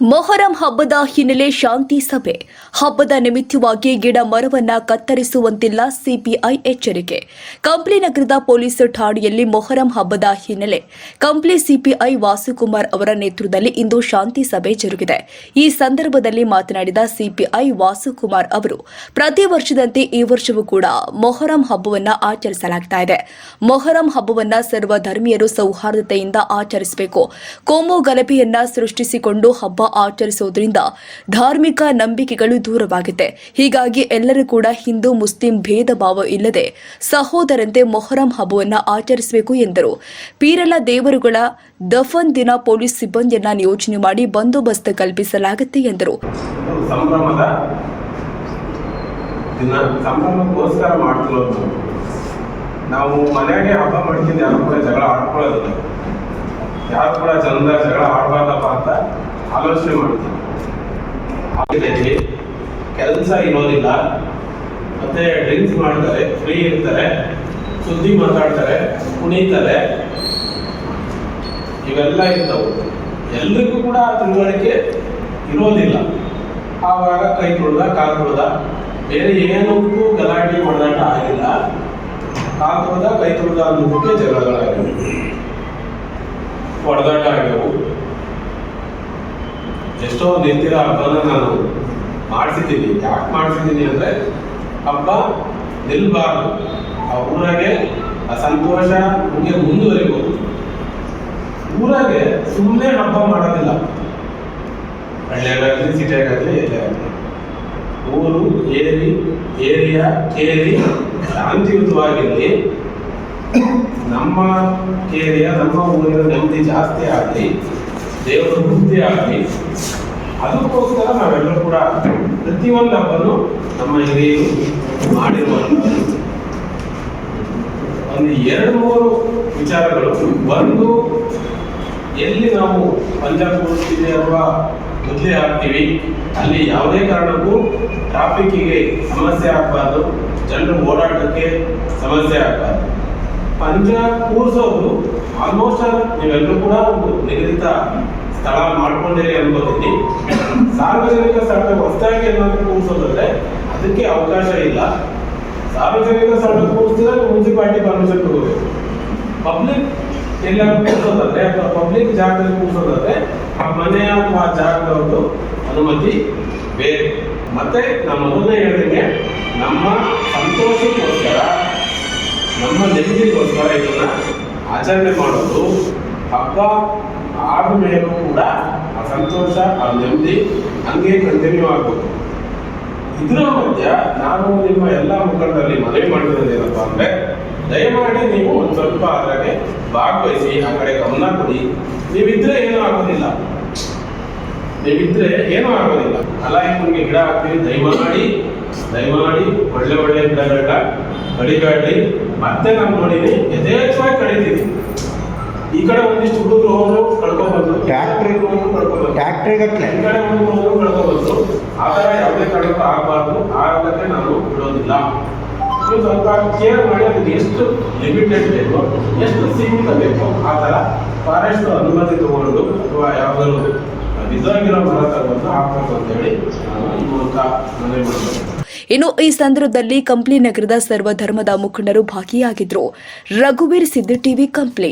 ಮೊಹರಂ ಹಬ್ಬದ ಹಿನ್ನೆಲೆ ಶಾಂತಿ ಸಭೆ. ಹಬ್ಬದ ನಿಮಿತ್ತವಾಗಿ ಗಿಡ ಮರವನ್ನ ಕತ್ತರಿಸುವಂತಿಲ್ಲ, ಸಿಪಿಐ ಎಚ್ಚರಿಕೆ. ಕಂಪ್ಲಿ ನಗರದ ಪೊಲೀಸ್ ಠಾಣೆಯಲ್ಲಿ ಮೊಹರಂ ಹಬ್ಬದ ಹಿನ್ನೆಲೆ ಕಂಪ್ಲಿ ಸಿಪಿಐ ವಾಸುಕುಮಾರ್ ಅವರ ನೇತೃತ್ವದಲ್ಲಿ ಇಂದು ಶಾಂತಿ ಸಭೆ ಜರುಗಿದೆ. ಈ ಸಂದರ್ಭದಲ್ಲಿ ಮಾತನಾಡಿದ ಸಿಪಿಐ ವಾಸುಕುಮಾರ್ ಅವರು, ಪ್ರತಿ ವರ್ಷದಂತೆ ಈ ವರ್ಷವೂ ಕೂಡ ಮೊಹರಂ ಹಬ್ಬವನ್ನ ಆಚರಿಸಲಾಗ್ತಾ ಇದೆ. ಮೊಹರಂ ಹಬ್ಬವನ್ನ ಸರ್ವಧರ್ಮೀಯರು ಸೌಹಾರ್ದತೆಯಿಂದ ಆಚರಿಸಬೇಕು. ಕೋಮು ಗಲಭೆಯನ್ನ ಸೃಷ್ಟಿಸಿಕೊಂಡು ಹಬ್ಬ ಆಚರಿಸುವುದರಿಂದ ಧಾರ್ಮಿಕ ನಂಬಿಕೆಗಳು ದೂರವಾಗಿದೆ. ಹೀಗಾಗಿ ಎಲ್ಲರೂ ಕೂಡ ಹಿಂದೂ ಮುಸ್ಲಿಂ ಭೇದ ಭಾವ ಇಲ್ಲದೆ ಸಹೋದರಂತೆ ಮೊಹರಂ ಹಬ್ಬವನ್ನು ಆಚರಿಸಬೇಕು ಎಂದರು. ಪೀರಲ ದೇವರುಗಳ ದಫನ್ ದಿನ ಪೊಲೀಸ್ ಸಿಬ್ಬಂದಿಯನ್ನ ನಿಯೋಜನೆ ಮಾಡಿ ಬಂದೋಬಸ್ತ್ ಕಲ್ಪಿಸಲಾಗುತ್ತೆ ಎಂದರು. ಸಂಭ್ರಮಕ್ಕೋಸ್ಕರ ಮಾಡ್ತಿರೋದು. ನಾವು ಮನೆಯಾಗೆ ಹಬ್ಬ ಮಾಡ್ತೀನಿ, ಯಾರು ಕೂಡ ಜಗಳ ಆಡ್ಕೊಳ್ಳೋದಿಲ್ಲ, ಯಾರು ಕೂಡ ಚಂದ ಜಗಳ ಆಡಬಾರ್ದಪ್ಪ ಅಂತ ಆಲೋಚನೆ ಮಾಡ್ತೀವಿ. ಕೆಲಸ ಇರೋದಿಲ್ಲ, ಮತ್ತೆ ಡ್ರಿಂಕ್ಸ್ ಮಾಡ್ತಾರೆ, ಫ್ರೀ ಇರ್ತಾರೆ, ಸುದ್ದಿ ಮಾತಾಡ್ತಾರೆ, ಕುಣಿತಾರೆ, ಇವೆಲ್ಲ ಇರ್ತವೆ. ಎಲ್ರಿಗೂ ಕೂಡ ತಿಳುವಳಿಕೆ ಇರೋದಿಲ್ಲ. ಆವಾಗ ಕೈ ತೊಳ್ದ ಕಾಲು ತೊಳ್ದ, ಬೇರೆ ಏನಕ್ಕೂ ಗಲಾಟೆ ಹೊಡೆದಾಟ ಆಗಿಲ್ಲ. ಕಾಲು ತೊಳ್ದ ಕೈ ತೊಳ್ದ ಅನ್ನೋದಕ್ಕೆ ಜಗಳಗಳಾಗಿವೆ, ಹೊಡೆದಾಟ ಆಗ್ಯವು. ಎಷ್ಟೋ ನಿಂತಿರ ಹಬ್ಬನ ನಾನು ಮಾಡಿಸಿದ್ದೀನಿ. ಯಾಕೆ ಮಾಡಿಸಿದ್ದೀನಿ ಅಂದರೆ, ಹಬ್ಬ ನಿಲ್ಬಾರ್ದು, ಆ ಊರಾಗೆ ಆ ಸಂತೋಷ ನಮಗೆ ಮುಂದುವರಿಬೋದು. ಊರಾಗೆ ಸುಮ್ಮನೆ ಹಬ್ಬ ಮಾಡೋದಿಲ್ಲ, ಹಳ್ಳಿಯಾಗಲಿ ಸಿಟಿಯಾಗಲಿ ಎಲ್ಲೇ ಆಗಲಿ. ಊರು ಏರಿಯಾ ಕೇರಿ ಶಾಂತಿಯುತವಾಗಿರಲಿ, ನಮ್ಮ ಕೇರಿಯ ನಮ್ಮ ಊರಿನ ನೆಮ್ಮದಿ ಜಾಸ್ತಿ ಆಗಲಿ, ದೇವರ ವೃದ್ಧಿ ಆಗಲಿ, ಅದಕ್ಕೋಸ್ಕರ ನಾವೆಲ್ಲರೂ ಕೂಡ ಪ್ರತಿಯೊಂದು ಹಬ್ಬನು ನಮ್ಮ ಹಿರಿಯರು ಮಾಡಿರುವಂಥ ಒಂದು 2-3 ವಿಚಾರಗಳು. ಒಂದು, ಎಲ್ಲಿ ನಾವು ಪಂಜಾಬ್ ಕೂರಿಸ್ತೀವಿ ಅಥವಾ ಮುದ್ದೆ ಹಾಕ್ತೀವಿ ಅಲ್ಲಿ ಯಾವುದೇ ಕಾರಣಕ್ಕೂ ಟ್ರಾಫಿಕ್ಕಿಗೆ ಸಮಸ್ಯೆ ಆಗಬಾರ್ದು, ಜನರು ಓಡಾಟಕ್ಕೆ ಸಮಸ್ಯೆ ಆಗಬಾರ್ದು. ಪಂಜ ಕೂರಿಸೋದು ಆಲ್ಮೋಸ್ಟ್ ನೀವೆಲ್ಲರೂ ಕೂಡ ಒಂದು ನಿಗದಿತ ಸ್ಥಳ ಮಾಡ್ಕೊಂಡಿರಿ ಅನ್ಕೋತೀನಿ. ಸಾರ್ವಜನಿಕ ಸ್ಥಳ ಹೊಸದಾಗಿ ಏನಾದರೂ ಕೂರಿಸೋದಾದ್ರೆ ಅದಕ್ಕೆ ಅವಕಾಶ ಇಲ್ಲ. ಸಾರ್ವಜನಿಕ ಸ್ಥಳ ಕೂರಿಸಿದ್ರೆ ಮುನ್ಸಿಪಾಲಿಟಿ ಪರ್ಮಿಷನ್ ತಗೋಬೇಕು. ಪಬ್ಲಿಕ್ ಎಲ್ಲಾದ್ರೂ ಕೂರಿಸೋದಾದ್ರೆ ಅಥವಾ ಪಬ್ಲಿಕ್ ಜಾಗದಲ್ಲಿ ಕೂರಿಸೋದಾದ್ರೆ ಆ ಮನೆ ಅಥವಾ ಜಾಗದವ್ರದ್ದು ಅನುಮತಿ ಬೇಕು. ಮತ್ತೆ ನಾನು ಮೊದಲನೇ ಹೇಳಿದಂಗೆ ನಮ್ಮ ಸಂತೋಷಕ್ಕೋಸ್ಕರ, ನಮ್ಮ ನೆಮ್ಮದಿಗೋಸ್ಕರ ಇದನ್ನ ಆಚರಣೆ ಮಾಡೋದು. ಹಬ್ಬ ಆದ ಮೇಲೂ ಕೂಡ ಆ ಸಂತೋಷ, ಆ ನೆಮ್ಮದಿ ಹಂಗೆ ಕಂಟಿನ್ಯೂ ಆಗ್ಬೋದು. ಇದರ ಮಧ್ಯ ನಾನು ನಿಮ್ಮ ಎಲ್ಲ ಮುಖಂಡರಲ್ಲಿ ಮನವಿ ಮಾಡಿರೋದು ಏನಪ್ಪ ಅಂದ್ರೆ, ದಯಮಾಡಿ ನೀವು ಒಂದು ಸ್ವಲ್ಪ ಅದರಾಗೆ ಭಾಗವಹಿಸಿ, ಆ ಕಡೆ ಗಮನ ಕೊಡಿ. ನೀವಿದ್ರೆ ಏನೂ ಆಗೋದಿಲ್ಲ, ಅಲಾಯಿನ್ಗೆ ಗಿಡ ಹಾಕ್ತೀವಿ, ದಯಮಾಡಿ ಒಳ್ಳೆ ಗಿಡಗಳನ್ನ ಕಡಿಬೇಡ್ರಿ. ಮತ್ತೆ ನಾವು ನೋಡಿನಿ ಯಥೇಚ್ಛವಾಗಿ ಕಡಿತೀವಿ. ಈ ಕಡೆ ಒಂದಿಷ್ಟು ಹುಡುಗರು ಹೋದ್ರು ಕಳ್ಕೊಬಂದ್ರು, ಟ್ಯಾಕ್ಟ್ರಿಗೆ ಹೋದ್ರು ಕಳ್ಕೊಬಂದ್ರು, ಈ ಕಡೆ ಒಂದು ಹೋದ್ರು ಕಳ್ಕೊಬಂದ್ರು. ಆ ಥರ ಯಾವುದೇ ಕಾರಣಕ್ಕೂ ಆಗಬಾರ್ದು. ಆಗಕ್ಕೆ ನಾನು ಬಿಡೋದಿಲ್ಲ. ನೀವು ಸ್ವಲ್ಪ ಕೇರ್ ಮಾಡಿ, ಅದಕ್ಕೆ ಎಷ್ಟು ಲಿಮಿಟೆಡ್ ಬೇಕು, ಎಷ್ಟು ಸೀಮಿತ ಬೇಕು, ಆ ಥರ ಫಾರೆಸ್ಟ್ ಅನುಮತಿ ತಗೊಂಡು ಅಥವಾ ಯಾವ್ದಾದ್ರು ಬಿದ್ದೋಗಿರೋ ಮರ ತಗೊಂಡು ಹಾಕ್ಬೇಕು ಅಂತ ಹೇಳಿ ನಾನು ಈ ಮೂಲಕ ಮನವಿ ಮಾಡಬೇಕು. ಇನ್ನು ಈ ಸಂದರ್ಭದಲ್ಲಿ ಕಂಪ್ಲಿ ನಗರದ ಸರ್ವಧರ್ಮದ ಮುಖಂಡರು ಭಾಗಿಯಾಗಿದ್ರು. ರಘುವೀರ್ ಸಿದ್ದಿ, ಟಿವಿ ಕಂಪ್ಲಿ.